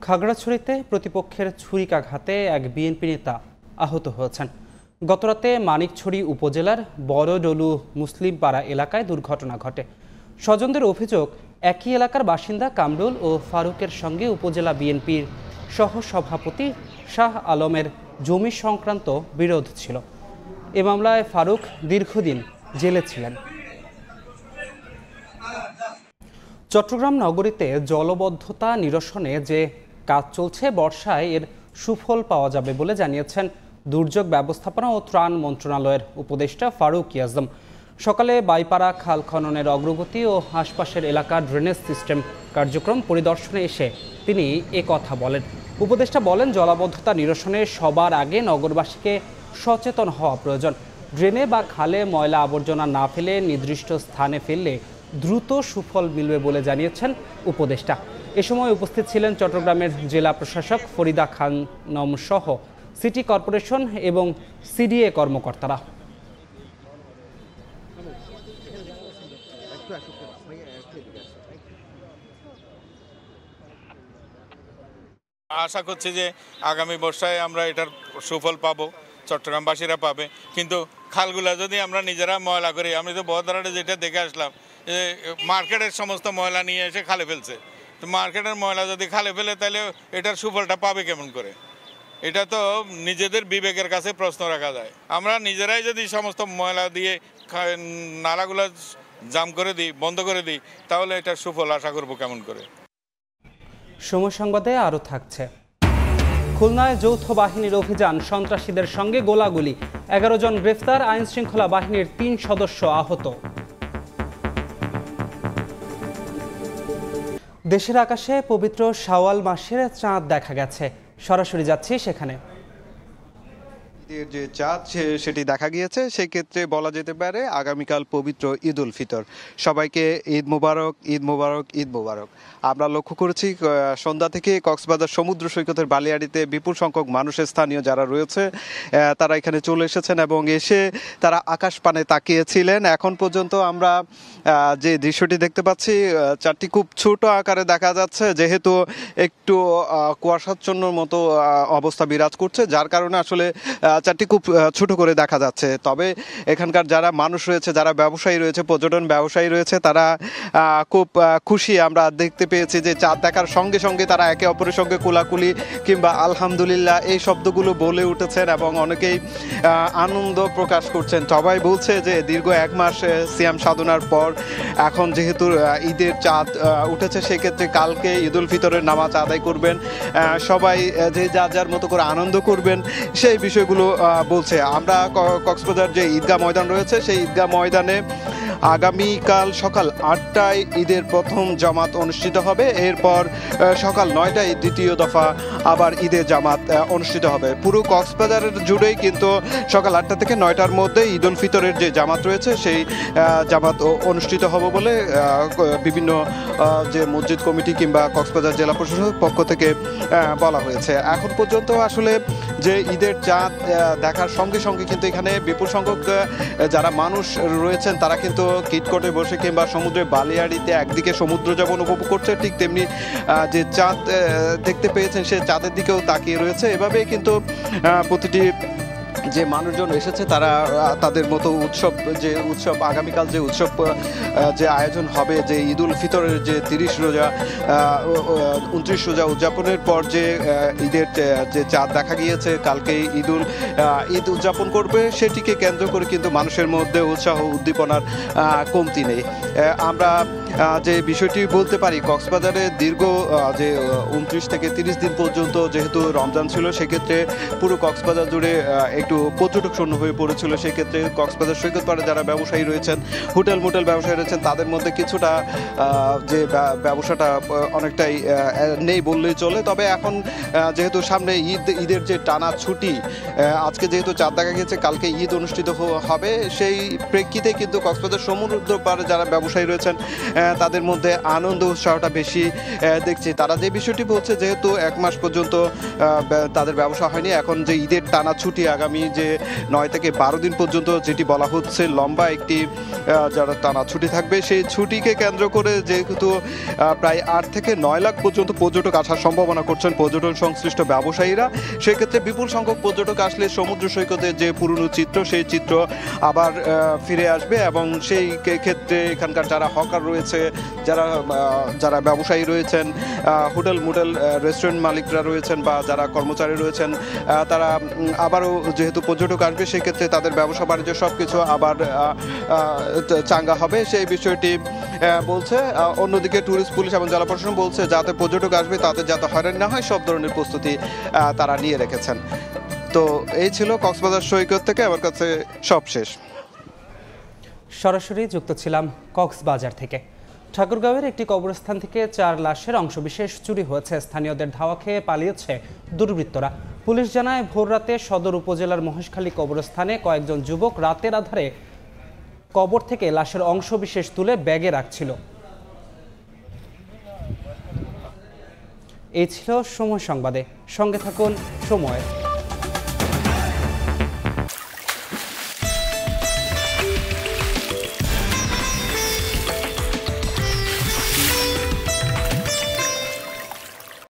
খাগড়াছড়িতে প্রতিপক্ষের ছুরিকাঘাতে এক বিএনপি নেতা আহত হয়েছেন। গতরাতে মানিকছড়ি উপজেলার বড়ডলু মুসলিম পাড়া এলাকায় দুর্ঘটনা ঘটে। স্বজনদের অভিযোগ, একই এলাকার বাসিন্দা কামরুল ও ফারুকের সঙ্গে উপজেলা বিএনপির সহসভাপতি শাহ আলমের জমি সংক্রান্ত বিরোধ ছিল। এ মামলায় ফারুক দীর্ঘদিন জেলে ছিলেন। চট্টগ্রাম নগরীতে জলবদ্ধতা নিরসনে যে কাজ চলছে, বর্ষায় এর সুফল পাওয়া যাবে বলে জানিয়েছেন দুর্যোগ ব্যবস্থাপনা ও ত্রাণ মন্ত্রণালয়ের উপদেষ্টা ফারুক আজম। সকালে বাইপাড়া খাল খননের অগ্রগতি ও আশপাশের এলাকার ড্রেনেজ সিস্টেম কার্যক্রম পরিদর্শনে এসে তিনি কথা বলেন। উপদেষ্টা বলেন, জলাবদ্ধতা নিরসনে সবার আগে নগরবাসীকে সচেতন হওয়া প্রয়োজন। ড্রেনে বা খালে ময়লা আবর্জনা না ফেলে নির্দিষ্ট স্থানে ফেললে দ্রুত সুফল মিলবে বলে জানিয়েছেন উপদেষ্টা। এ সময় উপস্থিত ছিলেন চট্টগ্রামের জেলা প্রশাসক ফরিদা খানম সহ সিটি কর্পোরেশন এবং সিডিএ কর্মকর্তারা। আশা করছি যে আগামী বর্ষায় আমরা এটার সুফল পাবো, চট্টগ্রামবাসীরা পাবে। কিন্তু খালগুলা যদি আমরা নিজেরা ময়লা করি, আমি তো বহদ্দারে যেটা দেখে আসলাম যে মার্কেটের সমস্ত ময়লা নিয়ে এসে খালে ফেলছে। তো মার্কেটের ময়লা যদি খালে ফেলে তাহলে এটার সুফলটা পাবে কেমন করে? এটা তো নিজেদের বিবেকের কাছে প্রশ্ন রাখা যায়। আমরা নিজেরাই যদি সমস্ত ময়লা দিয়ে নালাগুলা জাম করে দিই, বন্ধ করে দিই, তাহলে এটার সুফল আশা করবো কেমন করে? সময় সংবাদে আরও থাকছে। খুলনায় যৌথ বাহিনীর অভিযান, সন্ত্রাসীদের সঙ্গে গোলাগুলি, 11 জন গ্রেফতার, আইন শৃঙ্খলা বাহিনীর 3 সদস্য আহত। দেশের আকাশে পবিত্র শাওয়াল মাসের চাঁদ দেখা গেছে। সরাসরি যাচ্ছি সেখানে। ঈদের যে চাঁদ সেটি দেখা গিয়েছে, সেক্ষেত্রে বলা যেতে পারে আগামীকাল পবিত্র ঈদ উল ফিতর। সবাইকে ঈদ মোবারক, ঈদ মোবারক, ঈদ মোবারক। আমরা লক্ষ্য করেছি সন্ধ্যা থেকে কক্সবাজার সমুদ্র সৈকতের বালিয়াড়িতে বিপুল সংখ্যক মানুষের স্থানীয় যারা রয়েছে তারা এখানে চলে এসেছেন এবং এসে তারা আকাশ পানে তাকিয়েছিলেন। এখন পর্যন্ত আমরা যে দৃশ্যটি দেখতে পাচ্ছি, চাঁদটি খুব ছোট আকারে দেখা যাচ্ছে, যেহেতু একটু কুয়াশাচ্ছন্নর মতো অবস্থা বিরাজ করছে, যার কারণে আসলে চাঁদটি খুব ছোট করে দেখা যাচ্ছে। তবে এখানকার যারা মানুষ রয়েছে, যারা ব্যবসায়ী রয়েছে, পর্যটন ব্যবসায়ী রয়েছে, তারা খুব খুশি। আমরা দেখতে পেয়েছি যে চাঁদ দেখার সঙ্গে সঙ্গে তারা একে অপরের সঙ্গে কোলাকুলি কিংবা আলহামদুলিল্লাহ এই শব্দগুলো বলে উঠেছেন এবং অনেকেই আনন্দ প্রকাশ করছেন। সবাই বলছে যে দীর্ঘ 1 মাস সিয়াম সাধনার পর এখন যেহেতু ঈদের চাঁদ উঠেছে, সেক্ষেত্রে কালকে ঈদ উল ফিতরের নামাজ আদায় করবেন, সবাই যে যার যার মতো করে আনন্দ করবেন, সেই বিষয়গুলো বলছে। আমরা কক্সবাজার যে ঈদগাহ ময়দান রয়েছে, সেই ঈদগাহ ময়দানে আগামীকাল সকাল 8টায় ঈদের প্রথম জামাত অনুষ্ঠিত হবে। এরপর সকাল 9টায় দ্বিতীয় দফা আবার ঈদের জামাত অনুষ্ঠিত হবে। পুরো কক্সবাজারের জুড়েই কিন্তু সকাল 8টা থেকে 9টার মধ্যে ঈদ উল ফিতরের যে জামাত রয়েছে, সেই জামাত অনুষ্ঠিত হবে বলে বিভিন্ন যে মসজিদ কমিটি কিংবা কক্সবাজার জেলা প্রশাসনের পক্ষ থেকে বলা হয়েছে। এখন পর্যন্ত আসলে যে ঈদের চাঁদ দেখার সঙ্গে সঙ্গে কিন্তু এখানে বিপুল সংখ্যক যারা মানুষ রয়েছেন তারা কিন্তু কিটকটে বসে কিংবা সমুদ্রের বালিয়াড়িতে একদিকে সমুদ্র যেমন উপভোগ করছে, ঠিক তেমনি যে চাঁদ দেখতে পেয়েছেন সে চাঁদের দিকেও তাকিয়ে রয়েছে। এভাবেই কিন্তু প্রতিটি যে মানুষজন এসেছে তারা তাদের মতো উৎসব আগামীকাল যে উৎসব যে আয়োজন হবে, যে ঈদ উল ফিতরের যে 30 রোজা 29 রোজা উদযাপনের পর যে ঈদের যে চাঁদ দেখা গিয়েছে, কালকে ঈদ উদযাপন করবে, সেটিকে কেন্দ্র করে কিন্তু মানুষের মধ্যে উৎসাহ উদ্দীপনার কমতি নেই। আমরা যে বিষয়টি বলতে পারি, কক্সবাজারে দীর্ঘ যে 29 থেকে 30 দিন পর্যন্ত যেহেতু রমজান ছিল, সেক্ষেত্রে পুরো কক্সবাজার জুড়ে একটু পর্যটক শূন্য হয়ে পড়েছিল। সেক্ষেত্রে কক্সবাজার সৈকত পাড়ে যারা ব্যবসায়ী রয়েছেন, মোটেল ব্যবসায়ী রয়েছেন, তাদের মধ্যে কিছুটা যে ব্যবসাটা অনেকটাই নেই বললেই চলে। তবে এখন যেহেতু সামনে ঈদের যে টানা ছুটি, আজকে যেহেতু চাঁদ দেখা গেছে, কালকে ঈদ অনুষ্ঠিত হবে, সেই প্রেক্ষিতে কিন্তু কক্সবাজার সমুদ্র পাড়ে যারা ব্যবসায়ী রয়েছেন তাদের মধ্যে আনন্দ উৎসাহটা বেশি দেখছি। তারা যে বিষয়টি বলছে, যেহেতু 1 মাস পর্যন্ত তাদের ব্যবসা হয়নি, এখন যে ঈদের টানা ছুটি আগামী যে 9 থেকে 12 দিন পর্যন্ত যেটি বলা হচ্ছে লম্বা একটি যারা টানা ছুটি থাকবে, সেই ছুটিকে কেন্দ্র করে যেহেতু প্রায় 8 থেকে 9 লাখ পর্যন্ত পর্যটক আসার সম্ভাবনা করছেন পর্যটন সংশ্লিষ্ট ব্যবসায়ীরা, সেক্ষেত্রে বিপুল সংখ্যক পর্যটক আসলে সমুদ্র সৈকতের যে পুরনো চিত্র সেই চিত্র আবার ফিরে আসবে এবং সেই ক্ষেত্রে এখানকার যারা হকার রয়েছে, যারা ব্যবসায়ী রয়েছেন, হোটেল মোটেল রেস্টুরেন্ট মালিকরা রয়েছেন বা যারা কর্মচারী রয়েছেন, তারা আবারও যেহেতু পর্যটক আসবে সেক্ষেত্রে তাদের ব্যবসা বাণিজ্য সব কিছু আবার চাঙ্গা হবে সেই বিষয়টি বলছে। অন্যদিকে ট্যুরিস্ট পুলিশ এবং জেলা প্রশাসন বলছে যাতে পর্যটক আসবে তাদের যাতে হয়রানি না হয় সব ধরনের প্রস্তুতি তারা নিয়ে রেখেছেন। তো এই ছিল কক্সবাজার সৈকত থেকে আমার কাছে সব শেষ। সরাসরি যুক্ত ছিলাম কক্সবাজার থেকে। ঠাকুরগাঁওয়ের একটি কবরস্থান থেকে 4 লাশের অংশবিশেষ চুরি হয়েছে। স্থানীয়দের ধাওয়া খেয়ে পালিয়েছে দুর্বৃত্তরা। পুলিশ জানায় ভোররাতে সদর উপজেলার মহেশখালী কবরস্থানে কয়েকজন যুবক রাতের আধারে কবর থেকে লাশের অংশবিশেষ তুলে ব্যাগে রাখছিল। এই ছিল সময় সংবাদে, সঙ্গে থাকুন সময়।